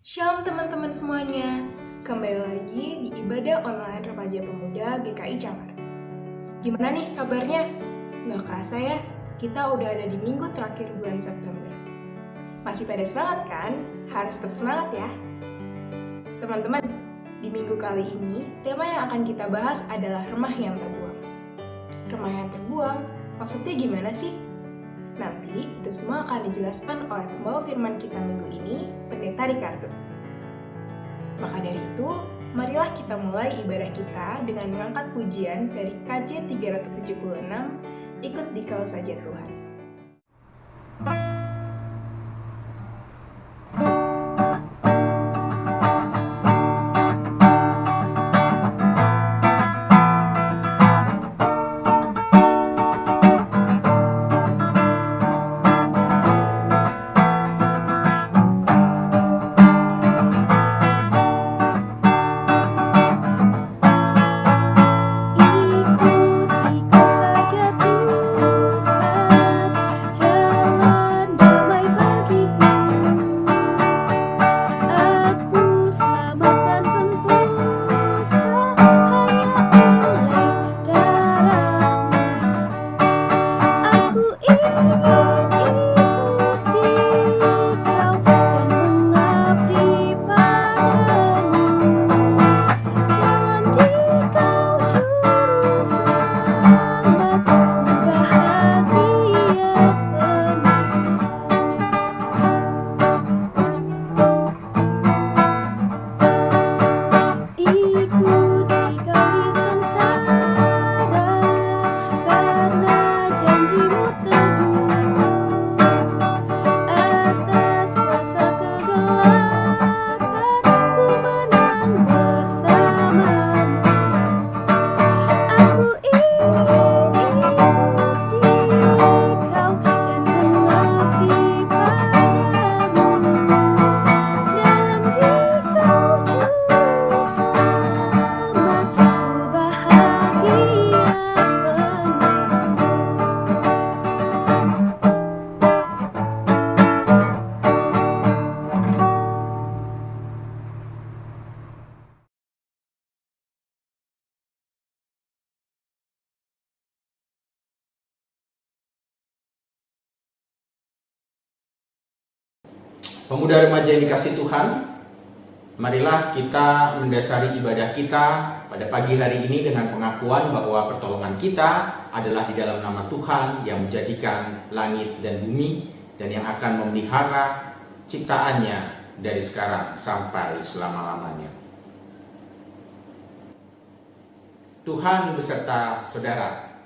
Shalom teman-teman semuanya, kembali lagi di ibadah online Remaja Pemuda GKI Camar. Gimana nih kabarnya? Nggak kerasa ya, kita udah ada di minggu terakhir bulan September. Masih pada semangat kan? Harus tetap semangat ya. Teman-teman, di minggu kali ini, tema yang akan kita bahas adalah remah yang terbuang. Remah yang terbuang, maksudnya gimana sih? Nanti itu semua akan dijelaskan oleh pembawa firman kita minggu ini, Pendeta Ricardo. Maka dari itu, marilah kita mulai ibadah kita dengan mengangkat pujian dari KJ 376, Ikut Dikau Saja Tuhan. Pemuda remaja yang dikasih Tuhan, marilah kita mendasari ibadah kita pada pagi hari ini dengan pengakuan bahwa pertolongan kita adalah di dalam nama Tuhan yang menjadikan langit dan bumi dan yang akan memelihara ciptaannya dari sekarang sampai selama-lamanya. Tuhan beserta saudara.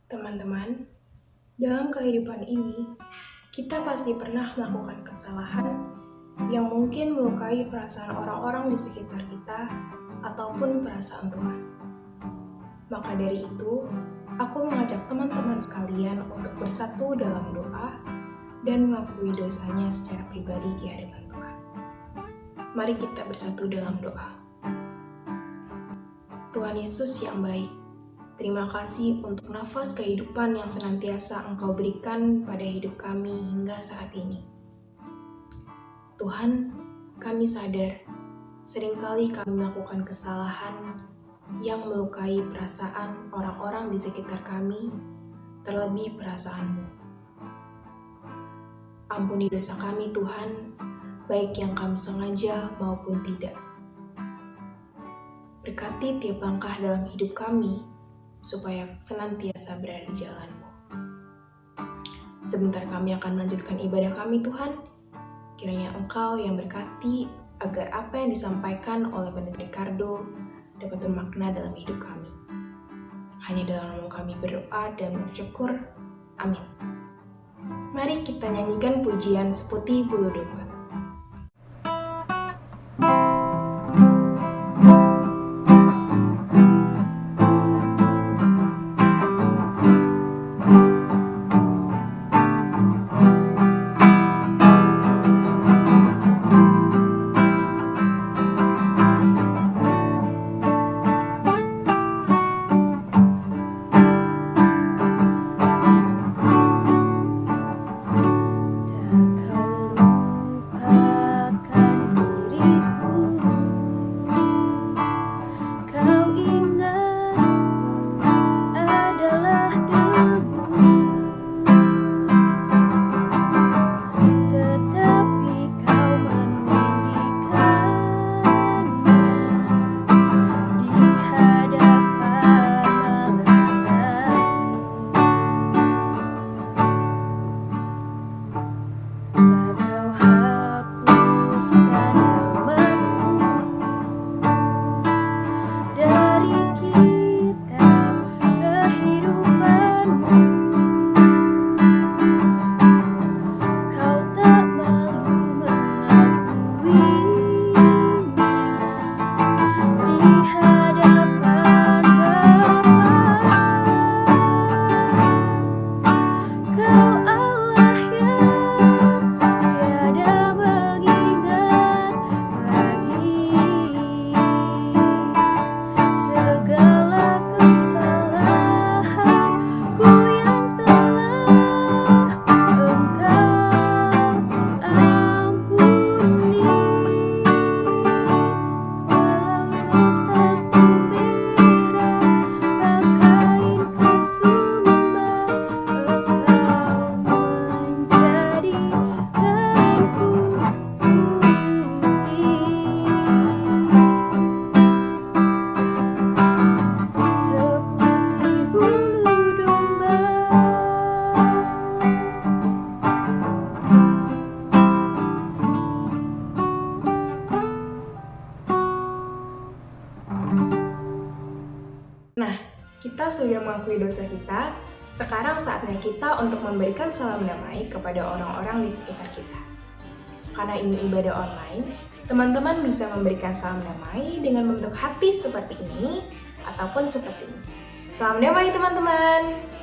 Teman-teman, dalam kehidupan ini, kita pasti pernah melakukan kesalahan yang mungkin melukai perasaan orang-orang di sekitar kita ataupun perasaan Tuhan. Maka dari itu, aku mengajak teman-teman sekalian untuk bersatu dalam doa dan mengakui dosanya secara pribadi di hadapan Tuhan. Mari kita bersatu dalam doa. Tuhan Yesus yang baik, terima kasih untuk nafas kehidupan yang senantiasa Engkau berikan pada hidup kami hingga saat ini. Tuhan, kami sadar seringkali kami melakukan kesalahan yang melukai perasaan orang-orang di sekitar kami, terlebih perasaan-Mu. Ampuni dosa kami Tuhan, baik yang kami sengaja maupun tidak. Berkati tiap langkah dalam hidup kami, supaya senantiasa berada di jalan-Mu. Sebentar kami akan melanjutkan ibadah kami Tuhan, kiranya Engkau yang berkati agar apa yang disampaikan oleh Pendeta Ricardo dapat bermakna dalam hidup kami. Hanya dalam nama kami berdoa dan bersyukur. Amin. Mari kita nyanyikan pujian Seputih Bulu Domba. kita sudah mengakui dosa kita, sekarang saatnya kita untuk memberikan salam damai kepada orang-orang di sekitar kita. Karena ini ibadah online, teman-teman bisa memberikan salam damai dengan membentuk hati seperti ini ataupun seperti ini. Salam damai teman-teman!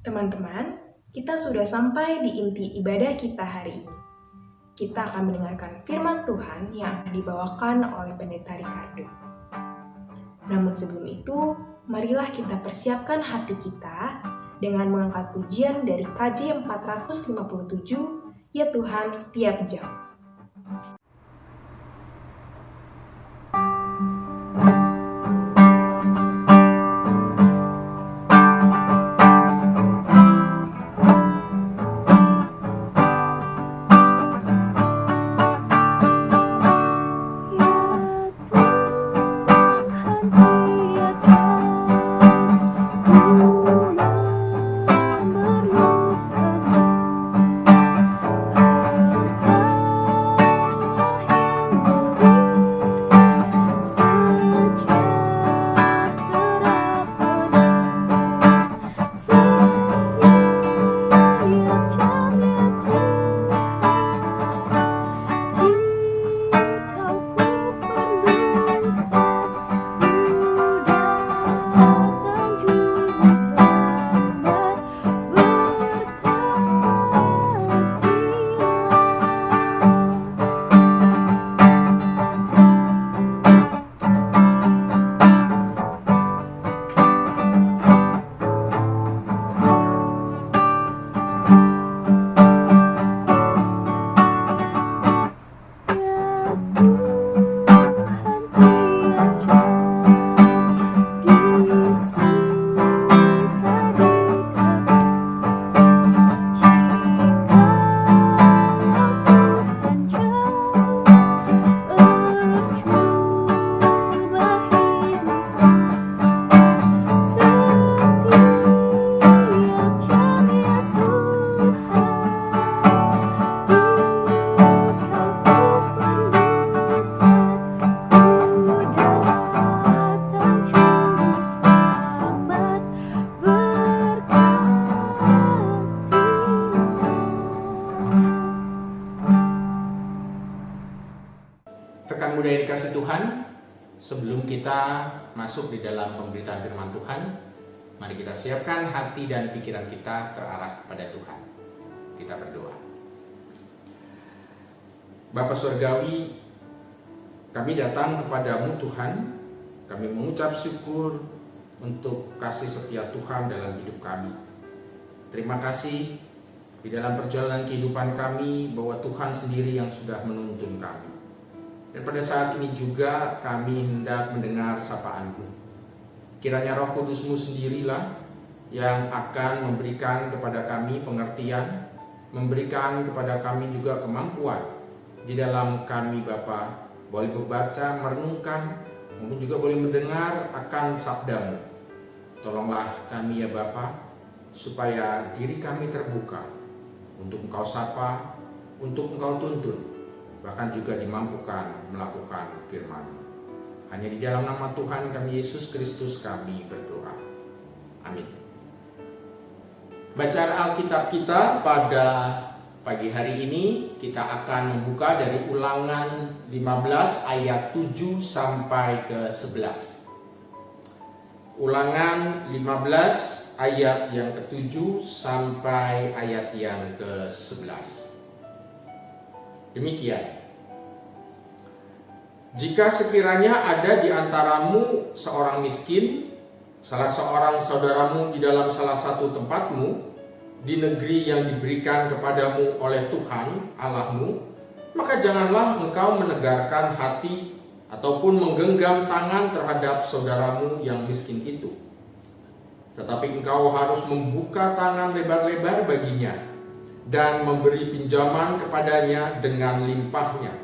Teman-teman, kita sudah sampai di inti ibadah kita hari ini. Kita akan mendengarkan firman Tuhan yang akan dibawakan oleh Pendeta Ricardo. Namun sebelum itu, marilah kita persiapkan hati kita dengan mengangkat pujian dari KJ 457, Ya Tuhan Setiap Jam. Rekan muda yang dikasih Tuhan, sebelum kita masuk di dalam pemberitaan firman Tuhan, mari kita siapkan hati dan pikiran kita terarah kepada Tuhan. Kita berdoa. Bapa Surgawi, kami datang kepadamu Tuhan, kami mengucap syukur untuk kasih setia Tuhan dalam hidup kami. Terima kasih di dalam perjalanan kehidupan kami bahwa Tuhan sendiri yang sudah menuntun kami. Dan pada saat ini juga kami hendak mendengar sapaan-Mu. Kiranya Roh Kudus-Mu sendirilah yang akan memberikan kepada kami pengertian, memberikan kepada kami juga kemampuan di dalam kami Bapa, boleh membaca, merenungkan, maupun juga boleh mendengar akan sabda-Mu. Tolonglah kami ya Bapa, supaya diri kami terbuka untuk Engkau sapa, untuk Engkau tuntun, bahkan juga dimampukan melakukan firman. Hanya di dalam nama Tuhan kami Yesus Kristus kami berdoa. Amin. Bacaan Alkitab kita pada pagi hari ini kita akan membuka dari Ulangan 15 ayat 7 sampai ke 11. Ulangan 15 ayat yang ke-7 sampai ayat yang ke-11. Demikian. Jika sekiranya ada di antaramu seorang miskin, salah seorang saudaramu di dalam salah satu tempatmu, di negeri yang diberikan kepadamu oleh Tuhan Allahmu, maka janganlah engkau menegarkan hati ataupun menggenggam tangan terhadap saudaramu yang miskin itu. Tetapi engkau harus membuka tangan lebar-lebar baginya dan memberi pinjaman kepadanya dengan limpahnya,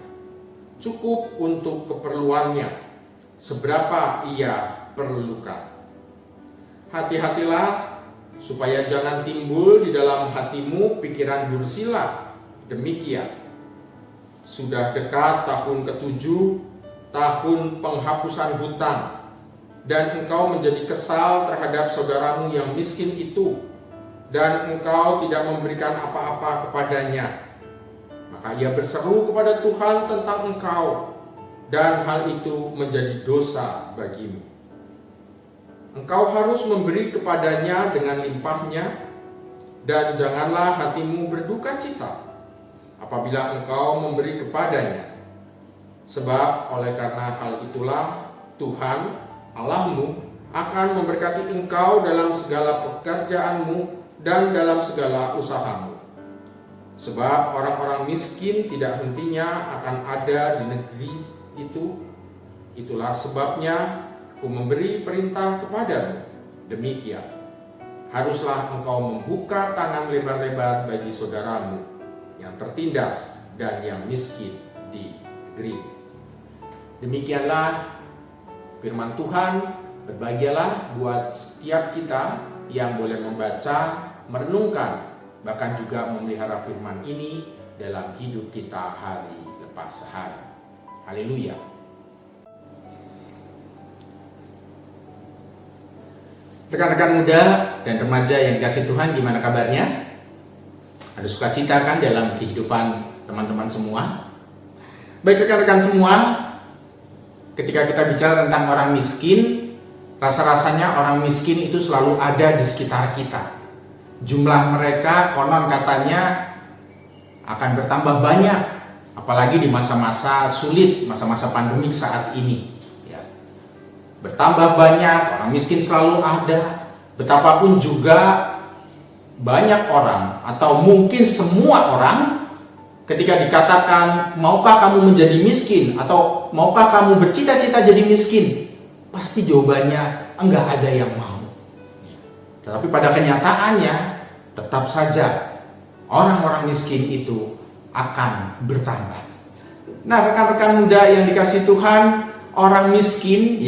cukup untuk keperluannya, seberapa ia perlukan. Hati-hatilah supaya jangan timbul di dalam hatimu pikiran dursila demikian. Sudah dekat tahun ke-7, tahun penghapusan hutang, dan engkau menjadi kesal terhadap saudaramu yang miskin itu, dan engkau tidak memberikan apa-apa kepadanya. Maka ia berseru kepada Tuhan tentang engkau, dan hal itu menjadi dosa bagimu. Engkau harus memberi kepadanya dengan limpahnya, dan janganlah hatimu berduka cita apabila engkau memberi kepadanya. Sebab oleh karena hal itulah Tuhan Allahmu akan memberkati engkau dalam segala pekerjaanmu dan dalam segala usahamu. Sebab orang-orang miskin tidak hentinya akan ada di negeri itu. Itulah sebabnya Aku memberi perintah kepadamu demikian. Haruslah engkau membuka tangan lebar-lebar bagi saudaramu yang tertindas dan yang miskin di negeri. Demikianlah firman Tuhan. Berbahagialah buat setiap kita yang boleh membaca, merenungkan, bahkan juga memelihara firman ini dalam hidup kita hari lepas hari. Haleluya. Rekan-rekan muda dan remaja yang dikasih Tuhan, gimana kabarnya? Ada sukacita kan dalam kehidupan teman-teman semua? Baik rekan-rekan semua, ketika kita bicara tentang orang miskin, rasa-rasanya orang miskin itu selalu ada di sekitar kita. Jumlah mereka konon katanya akan bertambah banyak, apalagi di masa-masa sulit, masa-masa pandemik saat ini. Bertambah banyak, orang miskin selalu ada. Betapapun juga banyak orang atau mungkin semua orang ketika dikatakan maukah kamu menjadi miskin atau maukah kamu bercita-cita jadi miskin, pasti jawabannya enggak ada yang mau. Tetapi pada kenyataannya tetap saja orang-orang miskin itu akan bertambah. Nah, rekan-rekan muda yang dikasih Tuhan, orang miskin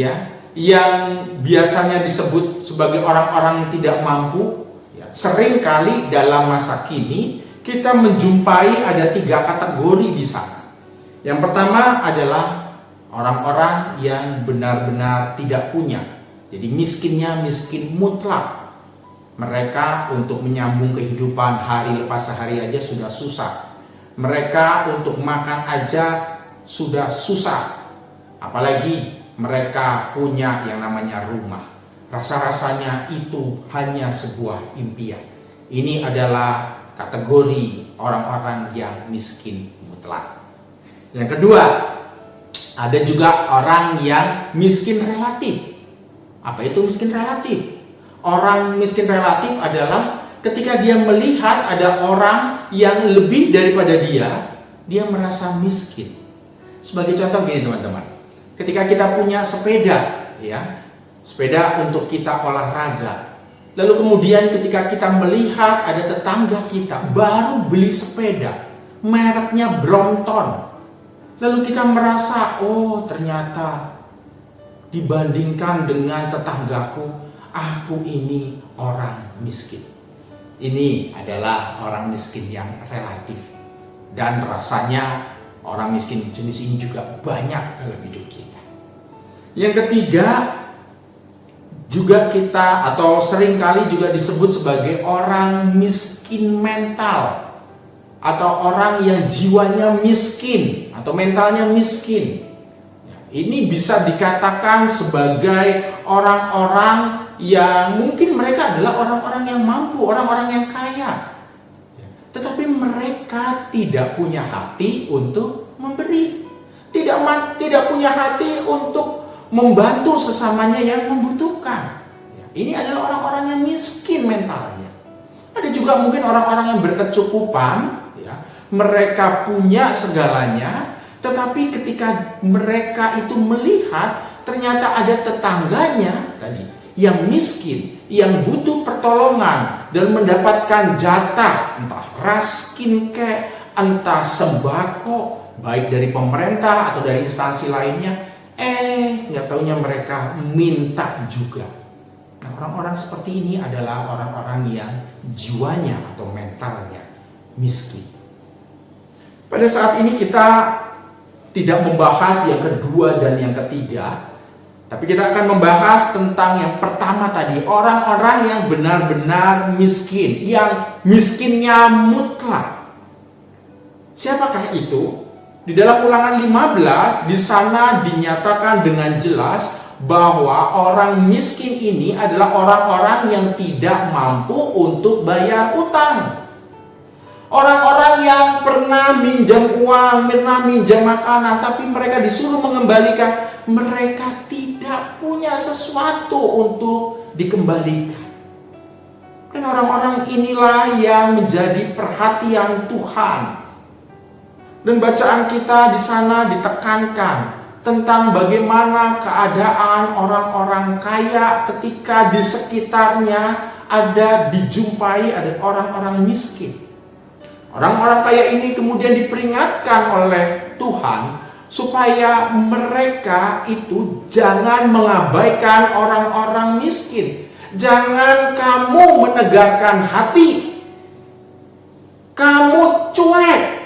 yang biasanya disebut sebagai orang-orang yang tidak mampu, seringkali dalam masa kini kita menjumpai ada 3 kategori di sana. Yang pertama adalah orang-orang yang benar-benar tidak punya. Jadi miskinnya miskin mutlak. Mereka untuk menyambung kehidupan hari lepas hari aja sudah susah. Mereka untuk makan aja sudah susah. Apalagi mereka punya yang namanya rumah. Rasa-rasanya itu hanya sebuah impian. Ini adalah kategori orang-orang yang miskin mutlak. Yang kedua, ada juga orang yang miskin relatif. Apa itu miskin relatif? Orang miskin relatif adalah ketika dia melihat ada orang yang lebih daripada dia merasa miskin. Sebagai contoh gini teman-teman. Ketika kita punya sepeda, sepeda untuk kita olahraga. Lalu kemudian ketika kita melihat ada tetangga kita baru beli sepeda, mereknya Brompton. Lalu kita merasa, oh ternyata dibandingkan dengan tetanggaku, aku ini orang miskin. Ini adalah orang miskin yang relatif. Dan rasanya orang miskin jenis ini juga banyak dalam hidup kita. Yang ketiga, juga kita atau seringkali juga disebut sebagai orang miskin mental, atau orang yang jiwanya miskin atau mentalnya miskin. Ini bisa dikatakan sebagai orang-orang yang mungkin mereka adalah orang-orang yang mampu, orang-orang yang kaya, tetapi mereka tidak punya hati untuk memberi, tidak punya hati untuk membantu sesamanya yang membutuhkan. Ini adalah orang-orang yang miskin mentalnya. Ada juga mungkin orang-orang yang berkecukupan, ya, mereka punya segalanya, tetapi ketika mereka itu melihat ternyata ada tetangganya tadi yang miskin, yang butuh pertolongan dan mendapatkan jatah entah raskin entah sembako baik dari pemerintah atau dari instansi lainnya, nggak taunya mereka minta juga. Nah, orang-orang seperti ini adalah orang-orang yang jiwanya atau mentalnya miskin. Pada saat ini kita tidak membahas yang kedua dan yang ketiga, tapi kita akan membahas tentang yang pertama tadi, orang-orang yang benar-benar miskin, yang miskinnya mutlak. Siapakah itu? Di dalam Ulangan 15, di sana dinyatakan dengan jelas bahwa orang miskin ini adalah orang-orang yang tidak mampu untuk bayar utang. Orang-orang yang pernah minjam uang, pernah minjam makanan, tapi mereka disuruh mengembalikan. Mereka tidak punya sesuatu untuk dikembalikan. Dan orang-orang inilah yang menjadi perhatian Tuhan. Dan bacaan kita di sana ditekankan tentang bagaimana keadaan orang-orang kaya ketika di sekitarnya dijumpai ada orang-orang miskin. Orang-orang kaya ini kemudian diperingatkan oleh Tuhan supaya mereka itu jangan mengabaikan orang-orang miskin. Jangan kamu menegakkan hati. Kamu cuek.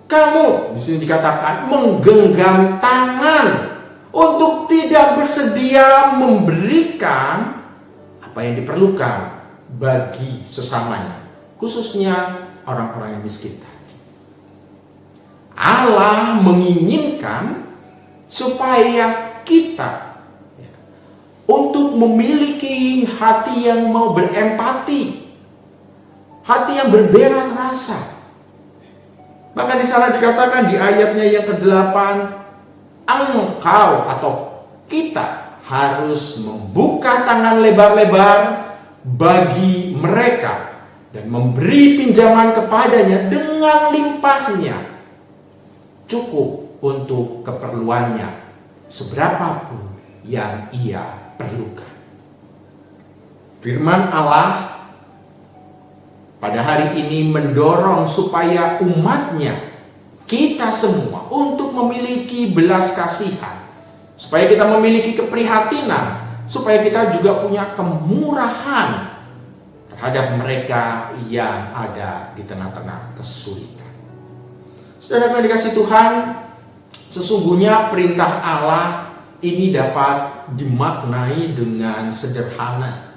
Kamu di sini dikatakan menggenggam tangan untuk tidak bersedia memberikan apa yang diperlukan bagi sesamanya, khususnya orang-orang yang miskin. Allah menginginkan supaya kita untuk memiliki hati yang mau berempati, hati yang berbelas rasa. Bahkan di sana dikatakan di ayatnya yang ke-8, engkau atau kita harus membuka tangan lebar-lebar bagi mereka dan memberi pinjaman kepadanya dengan limpahnya, cukup untuk keperluannya seberapapun yang ia perlukan. Firman Allah pada hari ini mendorong supaya umatnya, kita semua, untuk memiliki belas kasihan, supaya kita memiliki keprihatinan, supaya kita juga punya kemurahan terhadap mereka yang ada di tengah-tengah kesulitan. Saudara yang dikasihi Tuhan, sesungguhnya perintah Allah ini dapat dimaknai dengan sederhana.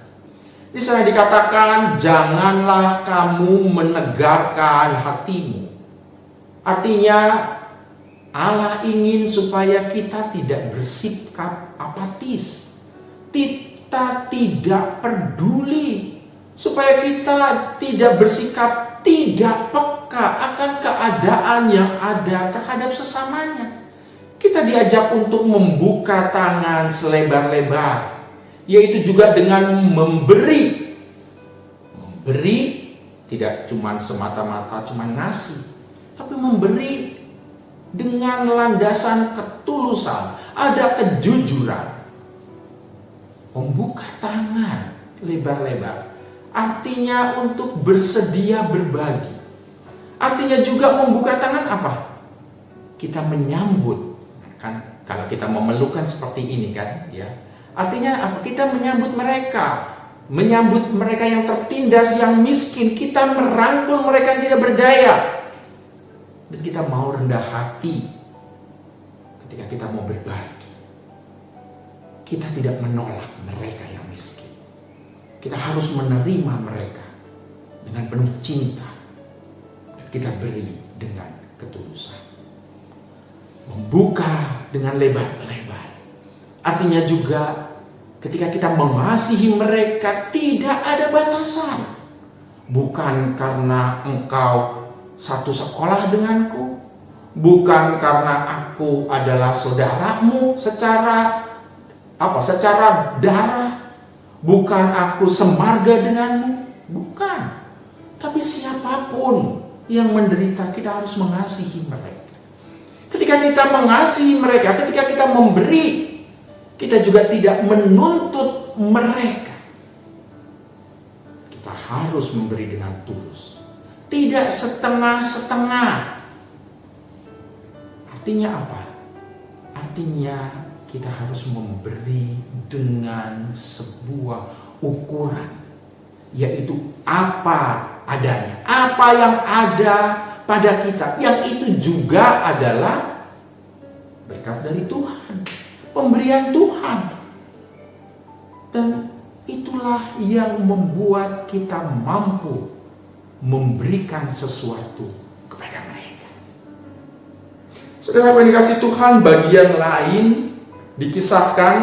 Di sana dikatakan, janganlah kamu menegarkan hatimu. Artinya, Allah ingin supaya kita tidak bersikap apatis. Kita tidak peduli. Supaya kita tidak bersikap tidak peka akan keadaan yang ada terhadap sesamanya. Kita diajak untuk membuka tangan selebar-lebar, yaitu juga dengan memberi. Memberi tidak cuma semata-mata cuma ngasih, tapi memberi dengan landasan ketulusan, ada kejujuran. Membuka tangan lebar-lebar artinya untuk bersedia berbagi. Artinya juga membuka tangan apa? Kita menyambut, kan? Kalau kita memerlukan seperti ini kan, ya. Artinya apa? Kita menyambut mereka yang tertindas, yang miskin. Kita merangkul mereka yang tidak berdaya. Dan kita mau rendah hati ketika kita mau berbagi. Kita tidak menolak mereka yang miskin. Kita harus menerima mereka dengan penuh cinta. Dan kita beri dengan ketulusan. Membuka dengan lebar-lebar. Artinya juga ketika kita mengasihi mereka tidak ada batasan. Bukan karena engkau satu sekolah denganku, bukan karena aku adalah saudaramu secara darah, bukan aku semarga denganmu, bukan. Tapi siapapun yang menderita, kita harus mengasihi mereka. Ketika kita mengasihi mereka, ketika kita memberi, kita juga tidak menuntut mereka. Kita harus memberi dengan tulus, tidak setengah-setengah. Artinya apa? Artinya kita harus memberi dengan sebuah ukuran, yaitu apa adanya, apa yang ada pada kita, yang itu juga adalah berkat dari Tuhan, pemberian Tuhan. Dan itulah yang membuat kita mampu memberikan sesuatu kepada mereka. Saudara yang dikasihi Tuhan, bagian lain dikisahkan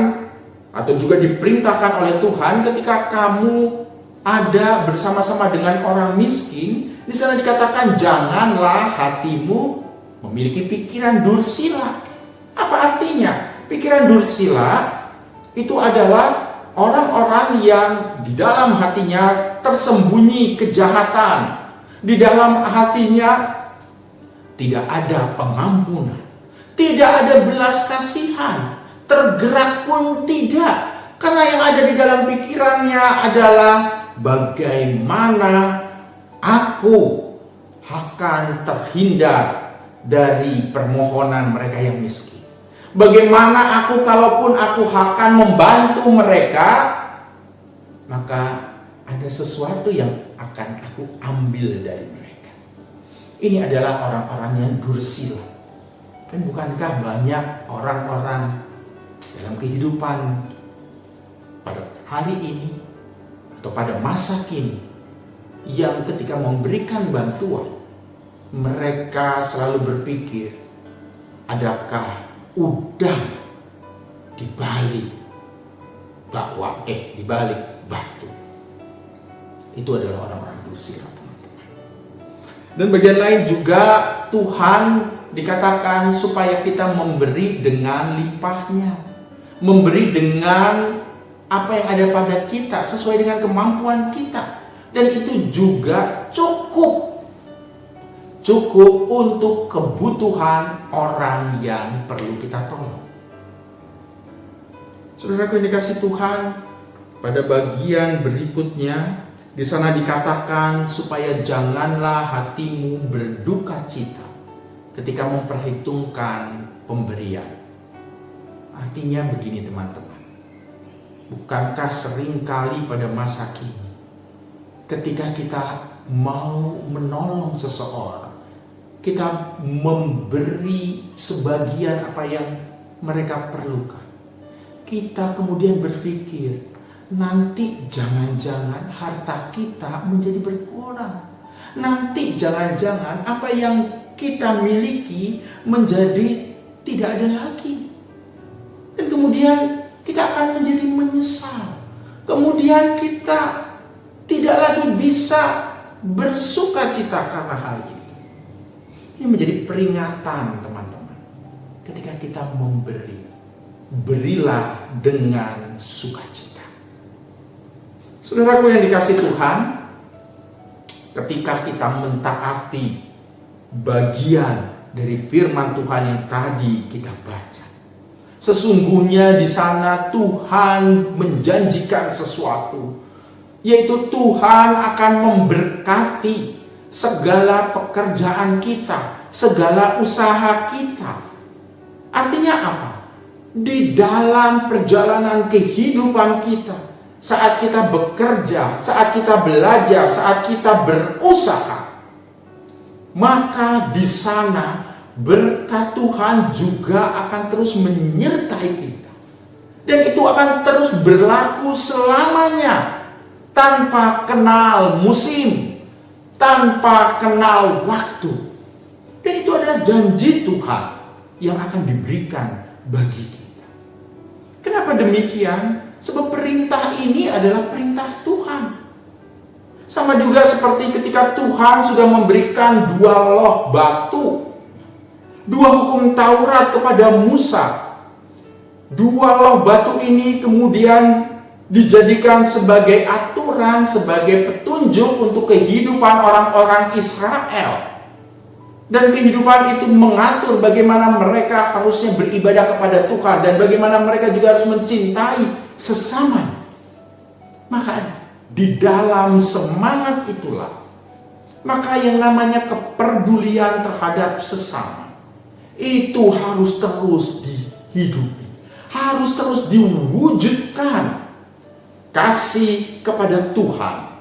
atau juga diperintahkan oleh Tuhan ketika kamu ada bersama-sama dengan orang miskin. Di sana dikatakan, janganlah hatimu memiliki pikiran dursila. Apa artinya? Pikiran dursila itu adalah orang-orang yang di dalam hatinya tersembunyi kejahatan. Di dalam hatinya tidak ada pengampunan, tidak ada belas kasihan, tergerak pun tidak. Karena yang ada di dalam pikirannya adalah bagaimana aku akan terhindar dari permohonan mereka yang miskin. Bagaimana aku, kalaupun aku akan membantu mereka, maka ada sesuatu yang akan aku ambil dari mereka. Ini adalah orang-orang yang dursila. Dan bukankah banyak orang-orang dalam kehidupan pada hari ini atau pada masa kini yang ketika memberikan bantuan, mereka selalu berpikir, adakah udang dibalik batu? Itu adalah orang-orang dursila, teman-teman. Dan bagian lain juga Tuhan dikatakan supaya kita memberi dengan limpahnya, memberi dengan apa yang ada pada kita sesuai dengan kemampuan kita. Dan itu juga cukup untuk kebutuhan orang yang perlu kita tolong. Saudaraku yang dikasihi Tuhan, pada bagian berikutnya di sana dikatakan supaya janganlah hatimu berduka cita ketika memperhitungkan pemberian. Artinya begini, teman-teman. Bukankah seringkali pada masa kini ketika kita mau menolong seseorang, kita memberi sebagian apa yang mereka perlukan, kita kemudian berpikir, nanti jangan-jangan harta kita menjadi berkurang. Nanti jangan-jangan apa yang kita miliki menjadi tidak ada lagi. Dan kemudian kita akan menjadi menyesal. Kemudian kita tidak lagi bisa bersuka cita karena hal ini. Ini menjadi peringatan, teman-teman. Ketika kita memberi, berilah dengan sukacita. Saudaraku yang dikasihi Tuhan, ketika kita mentaati bagian dari firman Tuhan yang tadi kita baca, sesungguhnya di sana Tuhan menjanjikan sesuatu, yaitu Tuhan akan memberkati segala pekerjaan kita, segala usaha kita. Artinya apa? Di dalam perjalanan kehidupan kita, saat kita bekerja, saat kita belajar, saat kita berusaha, maka di sana berkat Tuhan juga akan terus menyertai kita. Dan itu akan terus berlaku selamanya, tanpa kenal musim, tanpa kenal waktu. Dan itu adalah janji Tuhan yang akan diberikan bagi kita. Kenapa demikian? Sebab perintah ini adalah perintah Tuhan. Sama juga seperti ketika Tuhan sudah memberikan 2 loh batu. Dua hukum Taurat kepada Musa. Dua loh batu ini kemudian dijadikan sebagai aturan, sebagai petunjuk untuk kehidupan orang-orang Israel. Dan kehidupan itu mengatur bagaimana mereka harusnya beribadah kepada Tuhan dan bagaimana mereka juga harus mencintai sesama. Maka di dalam semangat itulah, maka yang namanya kepedulian terhadap sesama itu harus terus dihidupi, harus terus diwujudkan. Kasih kepada Tuhan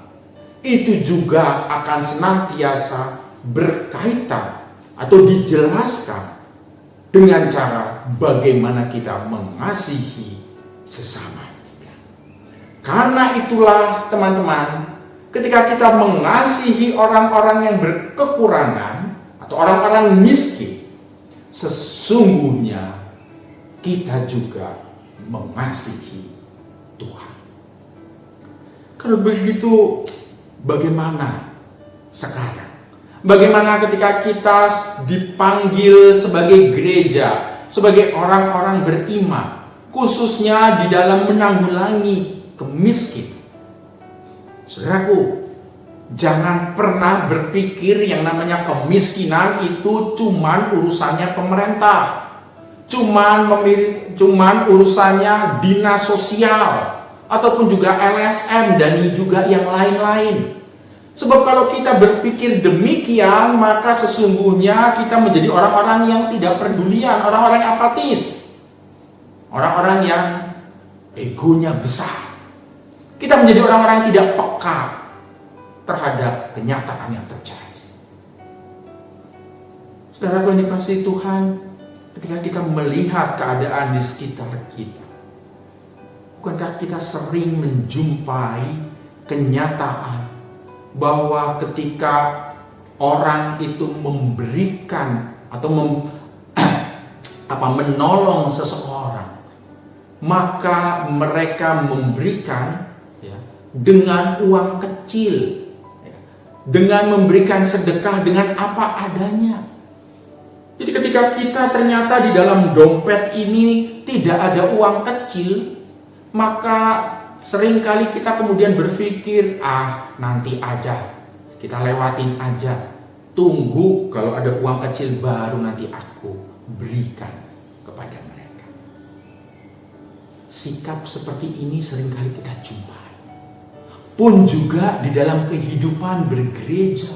itu juga akan senantiasa berkaitan atau dijelaskan dengan cara bagaimana kita mengasihi sesama. Karena itulah teman-teman, ketika kita mengasihi orang-orang yang berkekurangan atau orang-orang miskin, sesungguhnya kita juga mengasihi Tuhan. Kalau begitu, bagaimana sekarang? Bagaimana ketika kita dipanggil sebagai gereja, sebagai orang-orang beriman, khususnya di dalam menanggulangi kemiskinan? Saudaraku, jangan pernah berpikir yang namanya kemiskinan itu cuman urusannya pemerintah, cuman urusannya dinas sosial, ataupun juga LSM dan juga yang lain-lain. Sebab kalau kita berpikir demikian, maka sesungguhnya kita menjadi orang-orang yang tidak pedulian, orang-orang yang apatis, orang-orang yang egonya besar. Kita menjadi orang-orang yang tidak peka terhadap kenyataan yang terjadi. Saudara yang dikasihi Tuhan, ketika kita melihat keadaan di sekitar kita, bukankah kita sering menjumpai kenyataan bahwa ketika orang itu memberikan atau menolong seseorang, maka mereka memberikan dengan uang kecil, dengan memberikan sedekah dengan apa adanya. Jadi ketika kita ternyata di dalam dompet ini tidak ada uang kecil, maka seringkali kita kemudian berpikir, nanti aja, kita lewatin aja, tunggu kalau ada uang kecil baru nanti aku berikan kepada mereka. Sikap seperti ini seringkali kita jumpai. Pun juga di dalam kehidupan bergereja,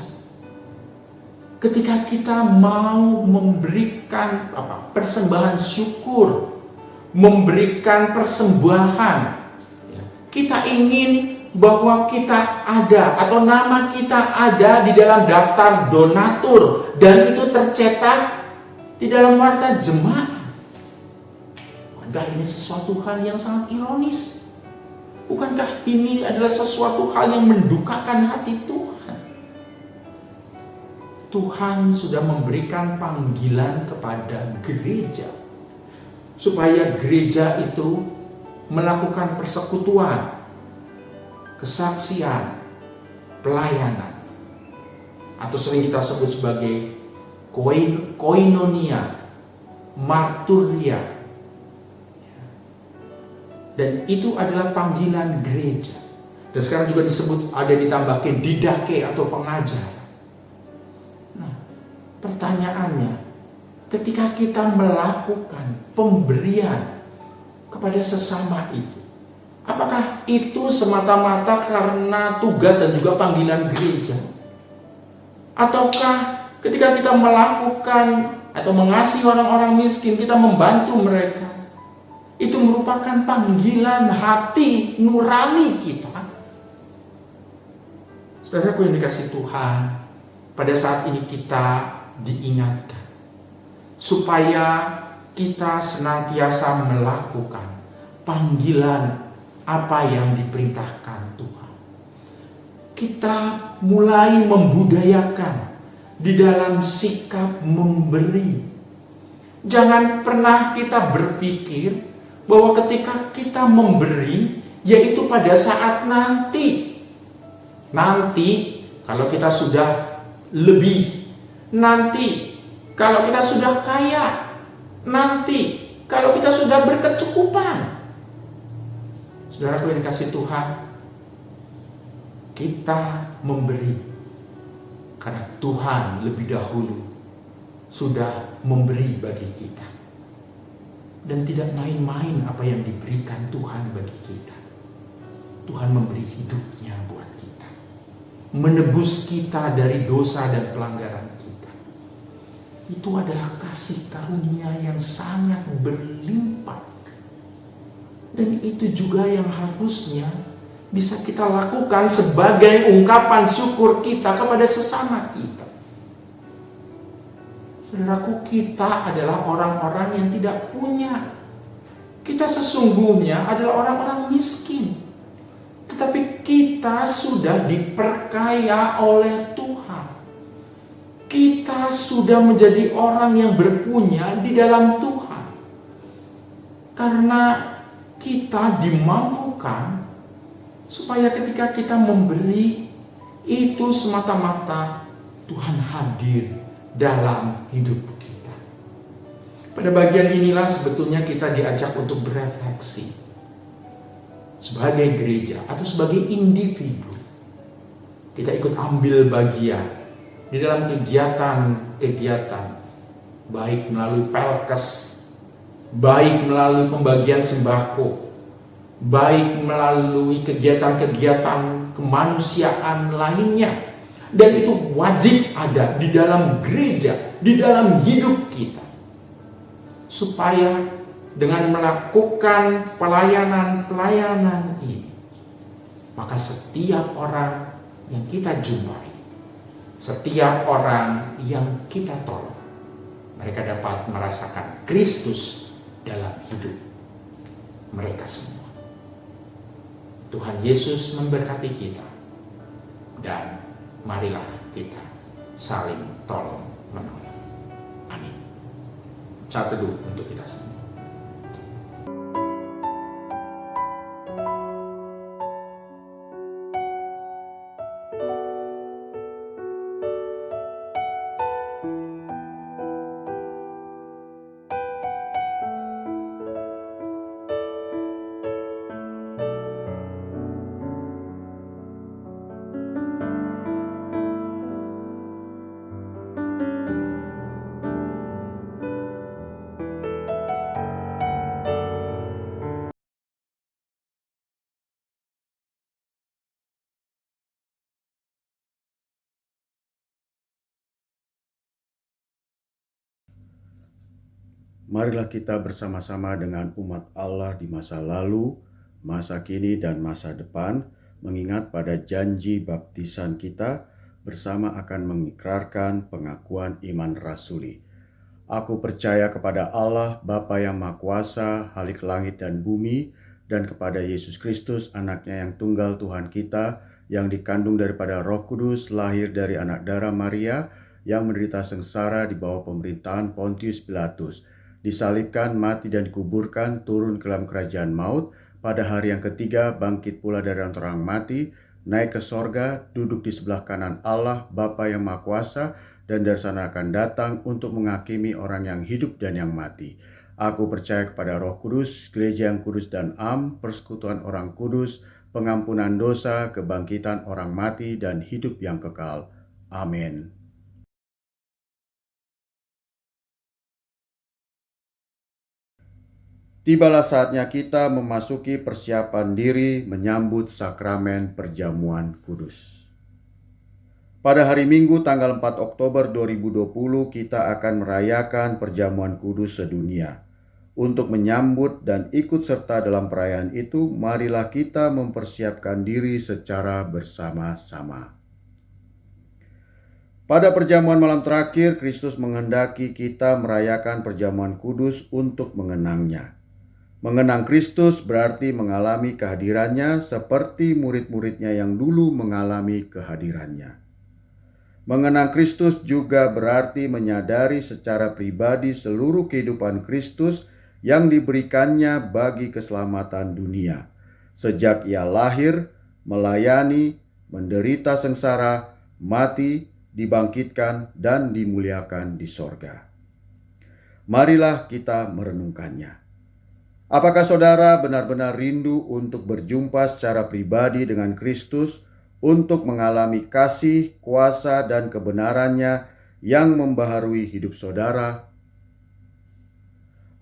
ketika kita mau memberikan persembahan syukur, memberikan persembahan, kita ingin bahwa kita ada atau nama kita ada di dalam daftar donatur dan itu tercetak di dalam warta jemaat. Bukankah ini sesuatu hal yang sangat ironis? Bukankah ini adalah sesuatu hal yang mendukakan hati Tuhan? Tuhan sudah memberikan panggilan kepada gereja supaya gereja itu melakukan persekutuan, kesaksian, pelayanan, atau sering kita sebut sebagai koinonia, marturia. Dan itu adalah panggilan gereja. Dan sekarang juga disebut, ada ditambahkan didake atau pengajar. Nah, pertanyaannya, ketika kita melakukan pemberian kepada sesama itu, apakah itu semata-mata karena tugas dan juga panggilan gereja? Ataukah ketika kita melakukan atau mengasihi orang-orang miskin, kita membantu mereka, itu merupakan panggilan hati nurani kita? Saudaraku yang dikasihi Tuhan, pada saat ini kita diingatkan supaya kita senantiasa melakukan panggilan apa yang diperintahkan Tuhan. Kita mulai membudayakan di dalam sikap memberi. Jangan pernah kita berpikir bahwa ketika kita memberi, yaitu pada saat nanti kalau kita sudah lebih, nanti kalau kita sudah kaya, nanti kalau kita sudah berkecukupan. Saudaraku yang dikasihi Tuhan, kita memberi karena Tuhan lebih dahulu sudah memberi bagi kita. Dan tidak main-main apa yang diberikan Tuhan bagi kita. Tuhan memberi hidupnya buat kita, menebus kita dari dosa dan pelanggaran kita. Itu adalah kasih karunia yang sangat berlimpah. Dan itu juga yang harusnya bisa kita lakukan sebagai ungkapan syukur kita kepada sesama kita. Saudaraku, kita adalah orang-orang yang tidak punya. Kita sesungguhnya adalah orang-orang miskin. Tetapi kita sudah diperkaya oleh Tuhan. Kita sudah menjadi orang yang berpunya di dalam Tuhan. Karena kita dimampukan supaya ketika kita memberi, itu semata-mata Tuhan hadir dalam hidup kita. Pada bagian inilah sebetulnya kita diajak untuk berefleksi sebagai gereja atau sebagai individu. Kita ikut ambil bagian di dalam kegiatan-kegiatan, baik melalui pelkes, baik melalui pembagian sembako, baik melalui kegiatan-kegiatan kemanusiaan lainnya. Dan itu wajib ada di dalam gereja, di dalam hidup kita. Supaya dengan melakukan pelayanan-pelayanan ini, maka setiap orang yang kita jumpai, setiap orang yang kita tolong, mereka dapat merasakan Kristus dalam hidup mereka semua. Tuhan Yesus memberkati kita, dan marilah kita saling tolong menolong. Amin. Saat teduh untuk kita semua. Marilah kita bersama-sama dengan umat Allah di masa lalu, masa kini, dan masa depan, mengingat pada janji baptisan kita bersama akan mengikrarkan pengakuan iman rasuli. Aku percaya kepada Allah, Bapa yang Maha Kuasa, Halik langit dan bumi, dan kepada Yesus Kristus, anaknya yang tunggal Tuhan kita, yang dikandung daripada Roh Kudus, lahir dari anak darah Maria, yang menderita sengsara di bawah pemerintahan Pontius Pilatus, disalibkan, mati dan dikuburkan, turun ke dalam kerajaan maut, pada hari yang ketiga bangkit pula dari antara orang mati, naik ke sorga, duduk di sebelah kanan Allah, Bapa yang Maha Kuasa, dan dari sana akan datang untuk menghakimi orang yang hidup dan yang mati. Aku percaya kepada Roh Kudus, gereja yang kudus dan am, persekutuan orang kudus, pengampunan dosa, kebangkitan orang mati, dan hidup yang kekal. Amin. Tibalah saatnya kita memasuki persiapan diri menyambut sakramen perjamuan kudus. Pada hari Minggu tanggal 4 Oktober 2020 kita akan merayakan perjamuan kudus sedunia. Untuk menyambut dan ikut serta dalam perayaan itu, marilah kita mempersiapkan diri secara bersama-sama. Pada perjamuan malam terakhir, Kristus menghendaki kita merayakan perjamuan kudus untuk mengenangnya. Mengenang Kristus berarti mengalami kehadirannya seperti murid-muridnya yang dulu mengalami kehadirannya. Mengenang Kristus juga berarti menyadari secara pribadi seluruh kehidupan Kristus yang diberikannya bagi keselamatan dunia. Sejak ia lahir, melayani, menderita sengsara, mati, dibangkitkan, dan dimuliakan di sorga. Marilah kita merenungkannya. Apakah saudara benar-benar rindu untuk berjumpa secara pribadi dengan Kristus, untuk mengalami kasih, kuasa, dan kebenarannya yang membaharui hidup saudara?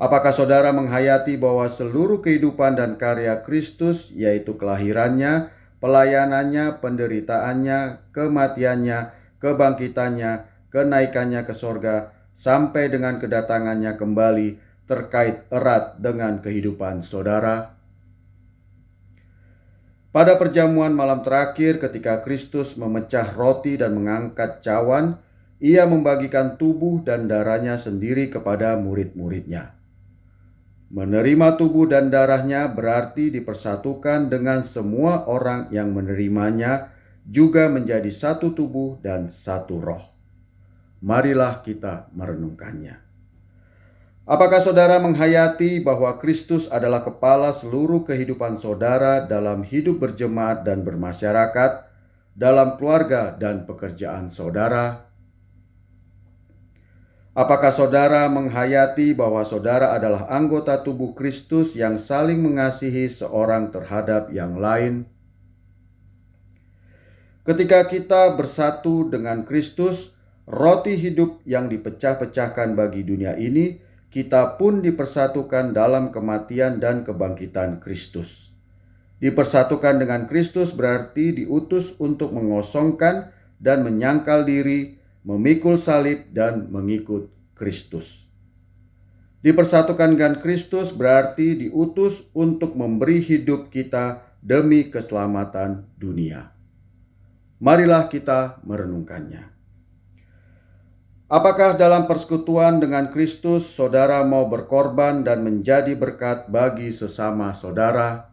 Apakah saudara menghayati bahwa seluruh kehidupan dan karya Kristus, yaitu kelahirannya, pelayanannya, penderitaannya, kematiannya, kebangkitannya, kenaikannya ke sorga, sampai dengan kedatangannya kembali, terkait erat dengan kehidupan saudara? Pada perjamuan malam terakhir ketika Kristus memecah roti dan mengangkat cawan, Ia membagikan tubuh dan darahnya sendiri kepada murid-muridnya. Menerima tubuh dan darahnya berarti dipersatukan dengan semua orang yang menerimanya, juga menjadi satu tubuh dan satu roh. Marilah kita merenungkannya. Apakah saudara menghayati bahwa Kristus adalah kepala seluruh kehidupan saudara dalam hidup berjemaat dan bermasyarakat, dalam keluarga dan pekerjaan saudara? Apakah saudara menghayati bahwa saudara adalah anggota tubuh Kristus yang saling mengasihi seorang terhadap yang lain? Ketika kita bersatu dengan Kristus, roti hidup yang dipecah-pecahkan bagi dunia ini, kita pun dipersatukan dalam kematian dan kebangkitan Kristus. Dipersatukan dengan Kristus berarti diutus untuk mengosongkan dan menyangkal diri, memikul salib, dan mengikut Kristus. Dipersatukan dengan Kristus berarti diutus untuk memberi hidup kita demi keselamatan dunia. Marilah kita merenungkannya. Apakah dalam persekutuan dengan Kristus, saudara mau berkorban dan menjadi berkat bagi sesama saudara?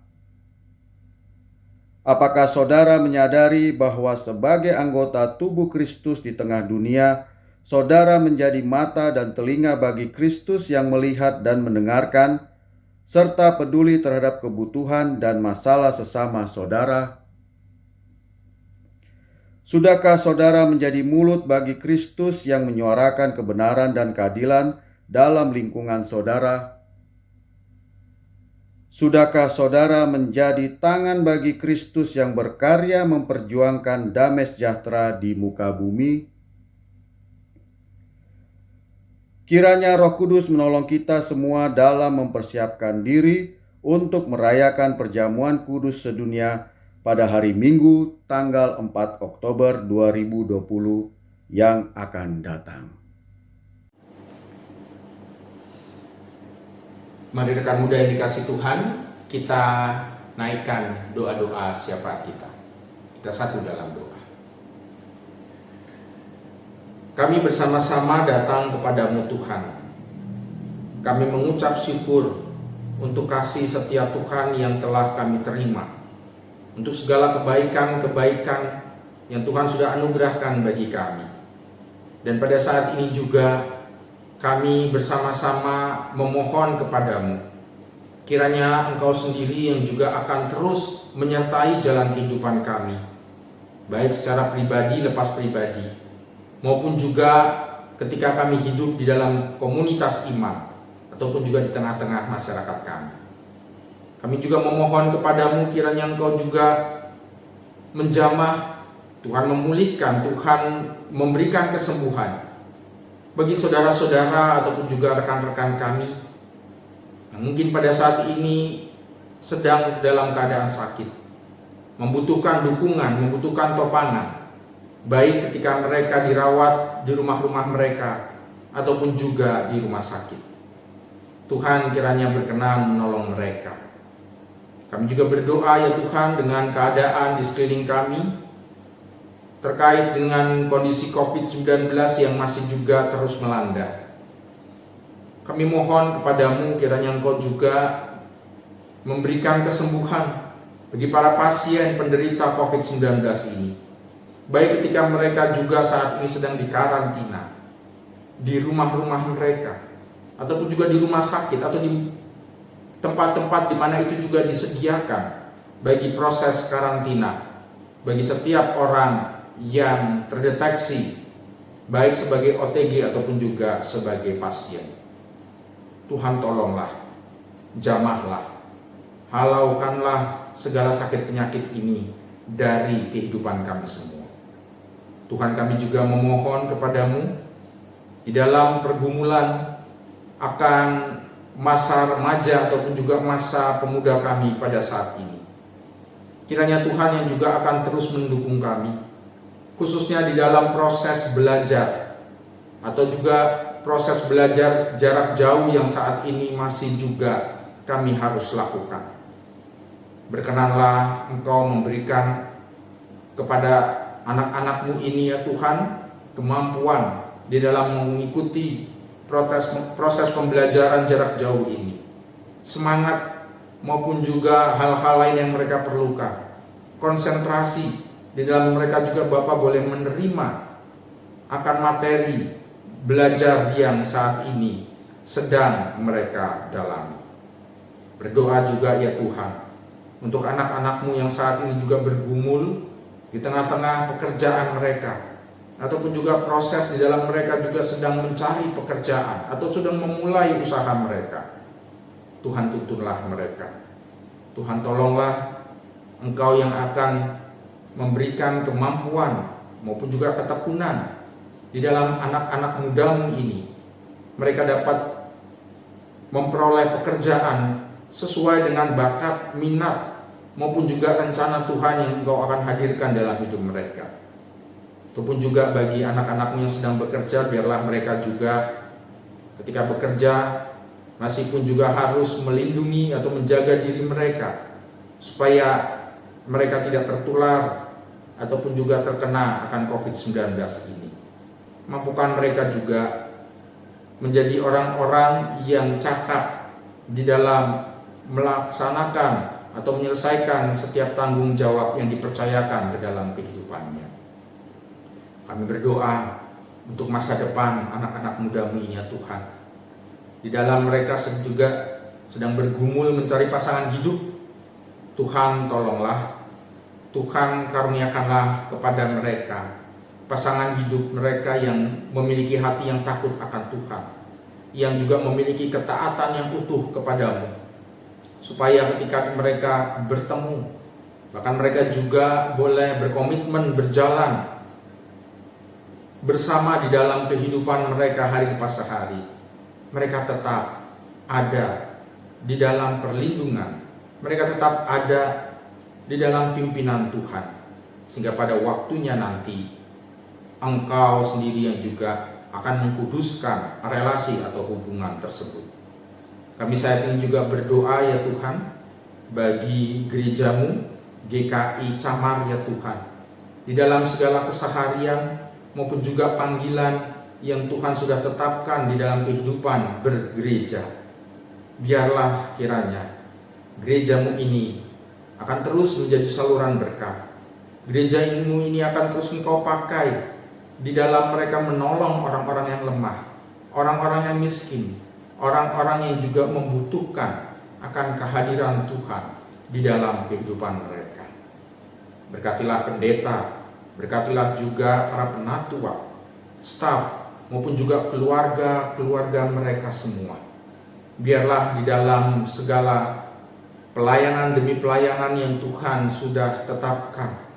Apakah saudara menyadari bahwa sebagai anggota tubuh Kristus di tengah dunia, saudara menjadi mata dan telinga bagi Kristus yang melihat dan mendengarkan, serta peduli terhadap kebutuhan dan masalah sesama saudara? Sudahkah saudara menjadi mulut bagi Kristus yang menyuarakan kebenaran dan keadilan dalam lingkungan saudara? Sudahkah saudara menjadi tangan bagi Kristus yang berkarya memperjuangkan damai sejahtera di muka bumi? Kiranya Roh Kudus menolong kita semua dalam mempersiapkan diri untuk merayakan perjamuan kudus sedunia pada hari Minggu tanggal 4 Oktober 2020 yang akan datang. Mari rekan muda yang dikasih Tuhan, kita naikkan doa-doa syafaat kita. Kita satu dalam doa. Kami bersama-sama datang kepadamu Tuhan. Kami mengucap syukur untuk kasih setia Tuhan yang telah kami terima, untuk segala kebaikan-kebaikan yang Tuhan sudah anugerahkan bagi kami. Dan pada saat ini juga kami bersama-sama memohon kepadamu, kiranya Engkau sendiri yang juga akan terus menyertai jalan kehidupan kami, baik secara pribadi lepas pribadi, maupun juga ketika kami hidup di dalam komunitas iman, ataupun juga di tengah-tengah masyarakat kami. Kami juga memohon kepadamu kiranya Engkau juga menjamah, Tuhan memulihkan, Tuhan memberikan kesembuhan bagi saudara-saudara ataupun juga rekan-rekan kami yang mungkin pada saat ini sedang dalam keadaan sakit, membutuhkan dukungan, membutuhkan topangan, baik ketika mereka dirawat di rumah-rumah mereka ataupun juga di rumah sakit. Tuhan kiranya berkenan menolong mereka. Kami juga berdoa ya Tuhan dengan keadaan di sekeliling kami terkait dengan kondisi COVID-19 yang masih juga terus melanda. Kami mohon kepadamu kiranya Engkau juga memberikan kesembuhan bagi para pasien penderita COVID-19 ini, baik ketika mereka juga saat ini sedang dikarantina di rumah-rumah mereka, ataupun juga di rumah sakit atau di tempat-tempat di mana itu juga disediakan bagi proses karantina bagi setiap orang yang terdeteksi baik sebagai OTG ataupun juga sebagai pasien. Tuhan tolonglah, jamahlah, halaukanlah segala sakit penyakit ini dari kehidupan kami semua. Tuhan, kami juga memohon kepadamu di dalam pergumulan akan masa remaja ataupun juga masa pemuda kami pada saat ini. Kiranya Tuhan yang juga akan terus mendukung kami, khususnya di dalam proses belajar atau juga proses belajar jarak jauh yang saat ini masih juga kami harus lakukan. Berkenanlah Engkau memberikan kepada anak-anak-Mu ini ya Tuhan, kemampuan di dalam mengikuti proses pembelajaran jarak jauh ini. Semangat maupun juga hal-hal lain yang mereka perlukan. Konsentrasi di dalam mereka juga Bapak boleh menerima akan materi belajar yang saat ini sedang mereka dalami. Berdoa juga ya Tuhan untuk anak-anak-Mu yang saat ini juga bergumul di tengah-tengah pekerjaan mereka, ataupun juga proses di dalam mereka juga sedang mencari pekerjaan atau sedang memulai usaha mereka. Tuhan tuntunlah mereka. Tuhan tolonglah Engkau yang akan memberikan kemampuan maupun juga ketekunan di dalam anak-anak muda-Mu ini. Mereka dapat memperoleh pekerjaan sesuai dengan bakat, minat maupun juga rencana Tuhan yang Engkau akan hadirkan dalam hidup mereka. Ataupun juga bagi anak-anak-Mu yang sedang bekerja, biarlah mereka juga ketika bekerja masih pun juga harus melindungi atau menjaga diri mereka supaya mereka tidak tertular ataupun juga terkena akan COVID-19 ini. Mampukan mereka juga menjadi orang-orang yang cakap di dalam melaksanakan atau menyelesaikan setiap tanggung jawab yang dipercayakan ke dalam kehidupannya. Kami berdoa untuk masa depan anak-anak muda-Mu ini ya Tuhan. Di dalam mereka juga sedang bergumul mencari pasangan hidup. Tuhan tolonglah, Tuhan karuniakanlah kepada mereka pasangan hidup mereka yang memiliki hati yang takut akan Tuhan, yang juga memiliki ketaatan yang utuh kepadamu, supaya ketika mereka bertemu, bahkan mereka juga boleh berkomitmen berjalan bersama di dalam kehidupan mereka hari pas hari, mereka tetap ada di dalam perlindungan, mereka tetap ada di dalam pimpinan Tuhan, sehingga pada waktunya nanti Engkau sendiri yang juga akan mengkuduskan relasi atau hubungan tersebut. Kami saat ini juga berdoa ya Tuhan bagi gereja-Mu GKI Camar ya Tuhan, di dalam segala keseharian maupun juga panggilan yang Tuhan sudah tetapkan di dalam kehidupan bergereja. Biarlah kiranya gereja-Mu ini akan terus menjadi saluran berkat. Gereja-Mu ini akan terus Engkau pakai di dalam mereka menolong orang-orang yang lemah, orang-orang yang miskin, orang-orang yang juga membutuhkan akan kehadiran Tuhan di dalam kehidupan mereka. Berkatilah pendeta, berkatilah juga para penatua, staf, maupun juga keluarga-keluarga mereka semua. Biarlah di dalam segala pelayanan demi pelayanan yang Tuhan sudah tetapkan,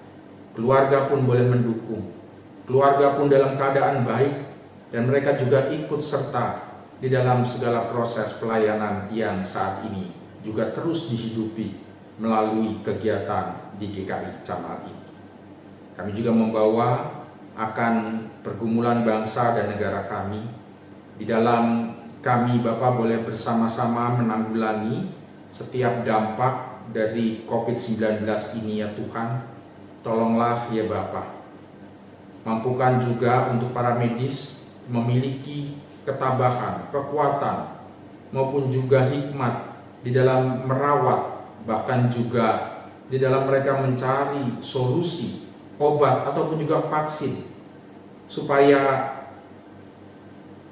keluarga pun boleh mendukung, keluarga pun dalam keadaan baik, dan mereka juga ikut serta di dalam segala proses pelayanan yang saat ini juga terus dihidupi melalui kegiatan di GKI Camar ini. Kami juga membawa akan pergumulan bangsa dan negara kami. Di dalam kami Bapak boleh bersama-sama menanggulangi setiap dampak dari COVID-19 ini ya Tuhan. Tolonglah ya Bapak. Mampukan juga untuk para medis memiliki ketabahan, kekuatan, maupun juga hikmat di dalam merawat, bahkan juga di dalam mereka mencari solusi, obat, ataupun juga vaksin, supaya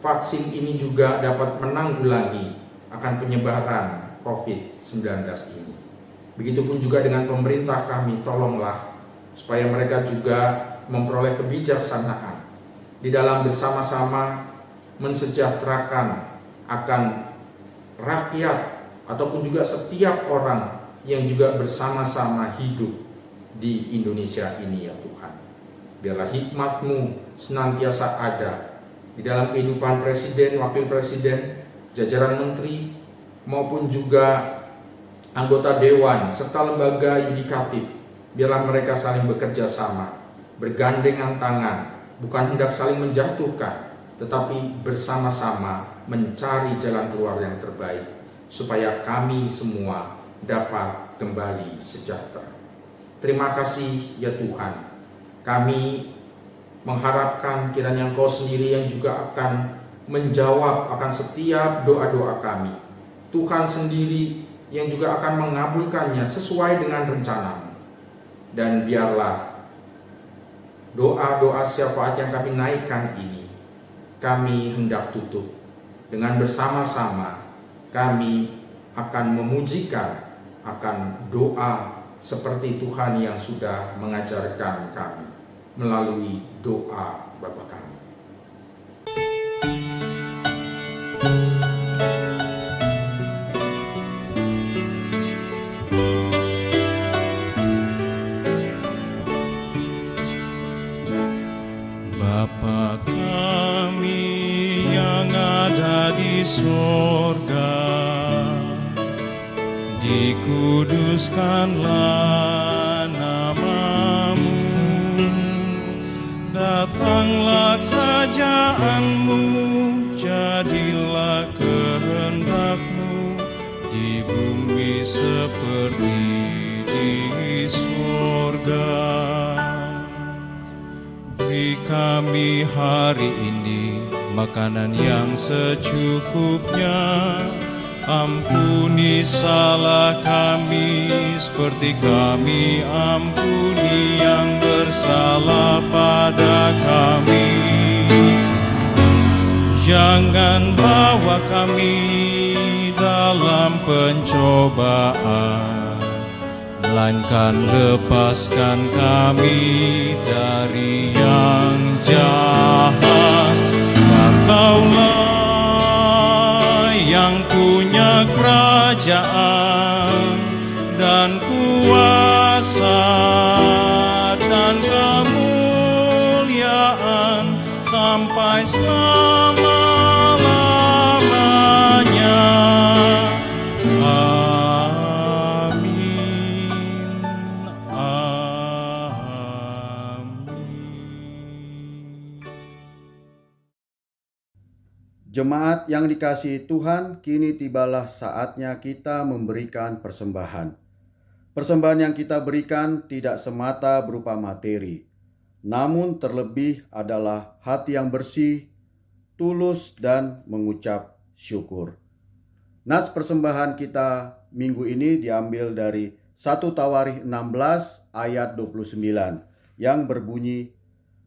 vaksin ini juga dapat menanggulangi akan penyebaran COVID-19 ini. Begitupun juga dengan pemerintah kami, tolonglah supaya mereka juga memperoleh kebijaksanaan di dalam bersama-sama mensejahterakan akan rakyat ataupun juga setiap orang yang juga bersama-sama hidup di Indonesia ini ya Tuhan. Biarlah hikmat-Mu senantiasa ada di dalam kehidupan Presiden, Wakil Presiden, jajaran menteri, maupun juga anggota Dewan, serta lembaga yudikatif. Biarlah mereka saling bekerja sama, bergandengan tangan, bukan hendak saling menjatuhkan, tetapi bersama-sama mencari jalan keluar yang terbaik, supaya kami semua dapat kembali sejahtera. Terima kasih ya Tuhan. Kami mengharapkan kiranya Engkau sendiri yang juga akan menjawab akan setiap doa-doa kami. Tuhan sendiri yang juga akan mengabulkannya sesuai dengan rencana-Mu. Dan biarlah doa-doa syafaat yang kami naikkan ini, kami hendak tutup dengan bersama-sama kami akan memujikan akan doa seperti Tuhan yang sudah mengajarkan kami melalui doa Bapa kami. Bapa kami yang ada di sorga, dikuduskanlah nama-Mu, datanglah kerajaan-Mu, jadilah kehendak-Mu di bumi seperti di sorga. Beri kami hari ini makanan yang secukupnya. Ampuni salah kami seperti kami ampuni yang bersalah pada kami. Jangan bawa kami dalam pencobaan, melainkan lepaskan kami dari yang jahat. Engkaulah yang punya kerajaan dan kuasa dan kemuliaan sampai selama-lamanya. Amin. Jemaat yang dikasihi Tuhan, kini tibalah saatnya kita memberikan persembahan. Persembahan yang kita berikan tidak semata berupa materi, namun terlebih adalah hati yang bersih, tulus, dan mengucap syukur. Nas persembahan kita minggu ini diambil dari 1 Tawarikh 16 ayat 29 yang berbunyi,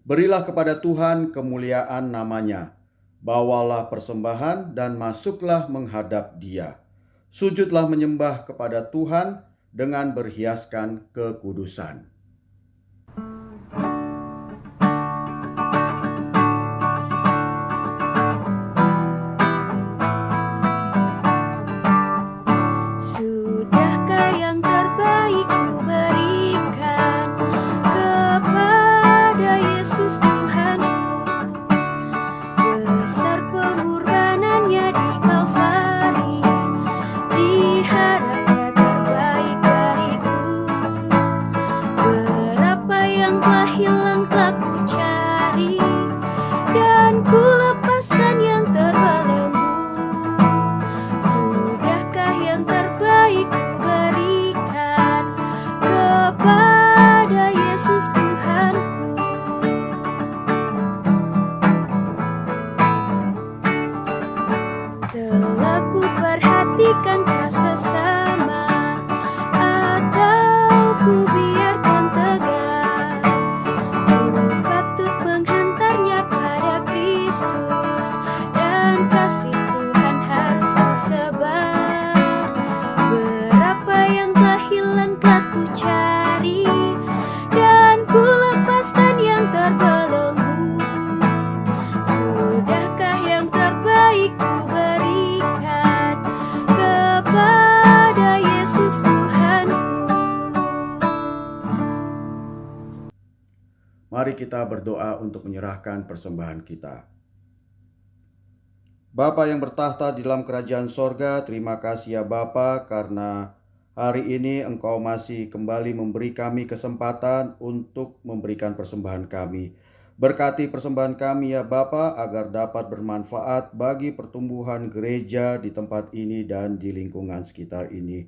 "Berilah kepada Tuhan kemuliaan namanya. Bawalah persembahan dan masuklah menghadap Dia. Sujudlah menyembah kepada Tuhan dengan berhiaskan kekudusan." Sudahkah yang terbaik ku berikan kepada Yesus Tuhanku? Besar pengorbanannya di Kalvari, diharapnya terbaik bagiku. Berapa yang telah hilang telah ku cari, dan ku lepaskan yang terbelenggu. Sudahkah yang terbaik ku berikan kepada Yesus Tuhanku? Telah ku perhatikan sesama, atau ku biarkan tegar? Ku patut menghantarnya pada Kristus, dan kasih Tuhan harus ku sebar. Berapa yang telah hilang telah ku cari, dan ku lepaskan yang terbelenggu. Mari kita berdoa untuk menyerahkan persembahan kita. Bapa yang bertahta di dalam kerajaan sorga, terima kasih ya Bapa, karena hari ini Engkau masih kembali memberi kami kesempatan untuk memberikan persembahan kami. Berkati persembahan kami ya Bapa, agar dapat bermanfaat bagi pertumbuhan gereja di tempat ini dan di lingkungan sekitar ini.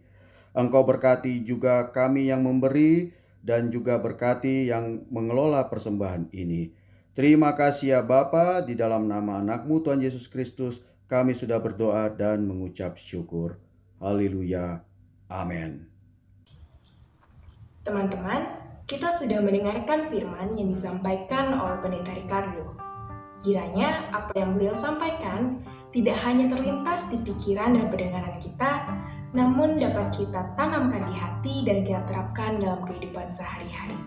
Engkau berkati juga kami yang memberi dan juga berkati yang mengelola persembahan ini. Terima kasih ya Bapa, di dalam nama anak-Mu Tuhan Yesus Kristus kami sudah berdoa dan mengucap syukur. Haleluya. Amin. Teman-teman, kita sudah mendengarkan firman yang disampaikan oleh Pendeta Ricardo. Kiranya apa yang beliau sampaikan tidak hanya terlintas di pikiran dan pendengaran kita, namun dapat kita tanamkan di hati dan kita terapkan dalam kehidupan sehari-hari.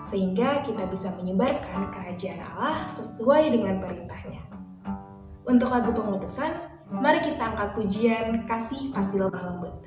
Sehingga kita bisa menyebarkan kerajaan Allah sesuai dengan perintahnya. Untuk lagu pengutusan, mari kita angkat pujian Kasih Pasti Lemah Lembut.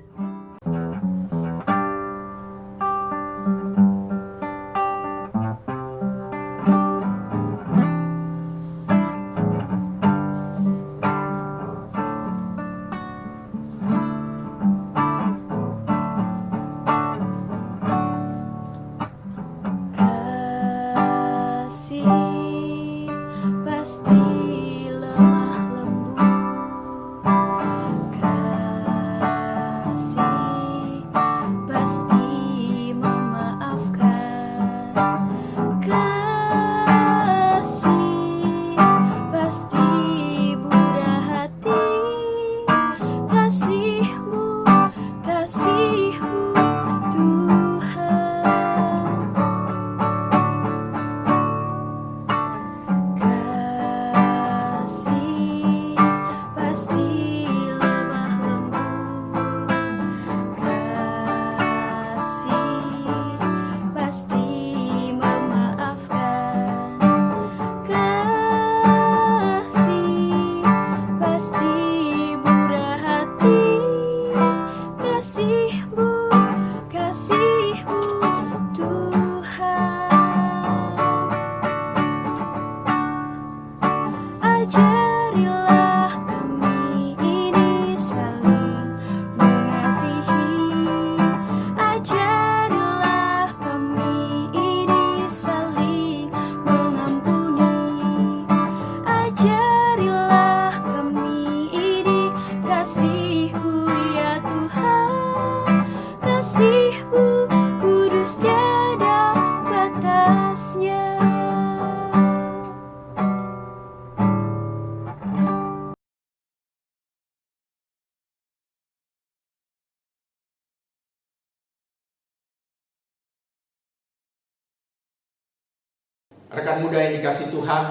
Rekan muda yang dikasih Tuhan,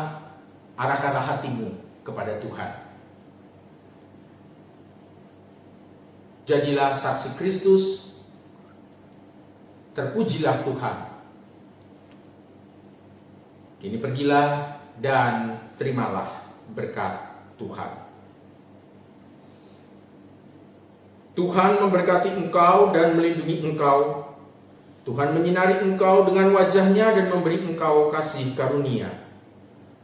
arahkanlah hatimu kepada Tuhan. Jadilah saksi Kristus, terpujilah Tuhan. Kini pergilah dan terimalah berkat Tuhan. Tuhan memberkati engkau dan melindungi engkau. Tuhan menyinari engkau dengan wajah-Nya dan memberi engkau kasih karunia.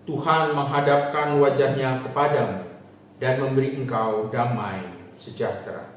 Tuhan menghadapkan wajah-Nya kepadamu dan memberi engkau damai sejahtera.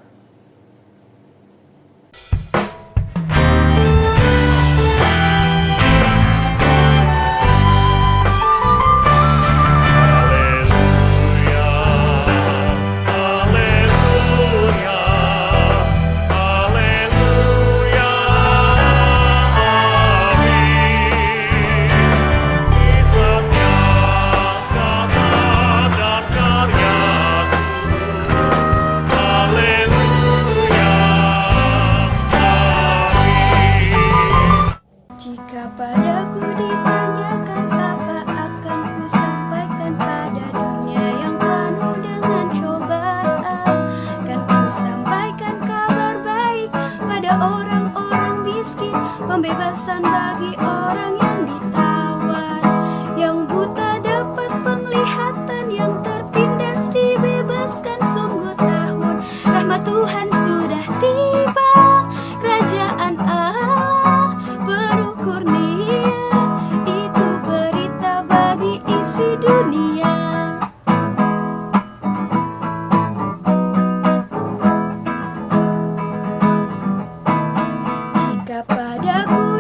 Pembebasan bagi orang yang ditawar, yang buta dapat penglihatan, yang tertindas dibebaskan. Sungguh tahun rahmat Tuhan sudah tiba, kerajaan Allah penuh kurnia,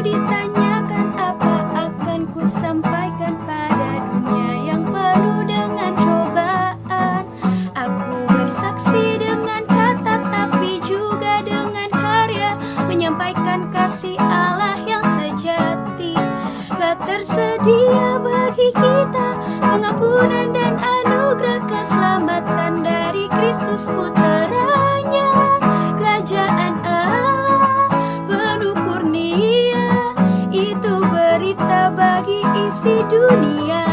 ditanyakan, apa akan ku sampaikan pada dunia yang penuh dengan cobaan. Aku bersaksi dengan kata tapi juga dengan karya, menyampaikan kasih Allah yang sejati. Telah tersedia bagi kita pengampunan dan anugerah keselamatan dari Kristus puteranya. Kerajaan Allah penuh kurnia, itu berita bagi isi dunia.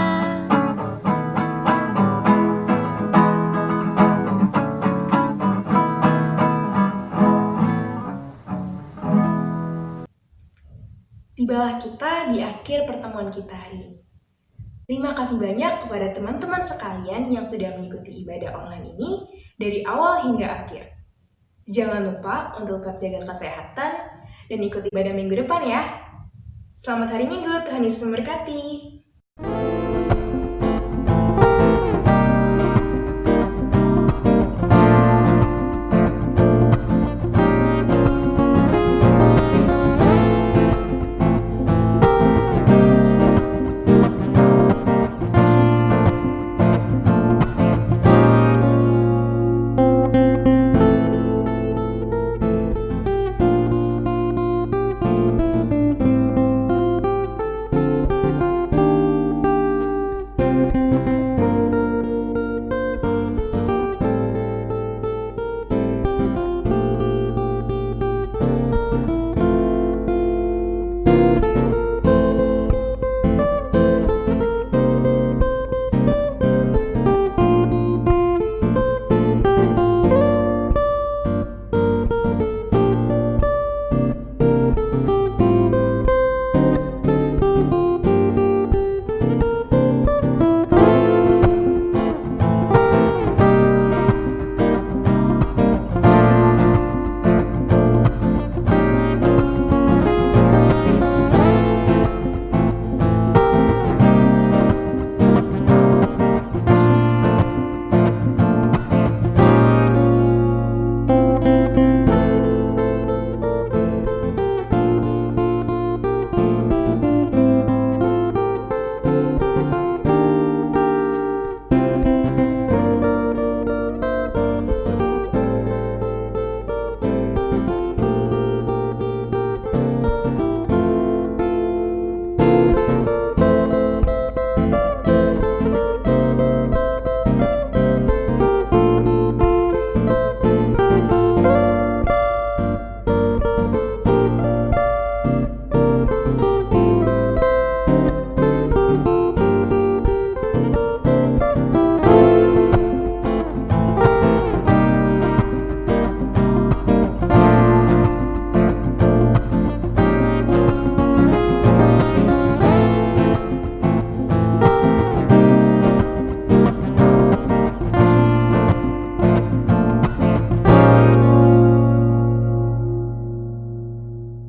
Tibalah kita di akhir pertemuan kita hari ini. Terima kasih banyak kepada teman-teman sekalian yang sudah mengikuti ibadah online ini dari awal hingga akhir. Jangan lupa untuk tetap jaga kesehatan dan ikuti ibadah minggu depan ya. Selamat hari Minggu, Tuhan Yesus memberkati.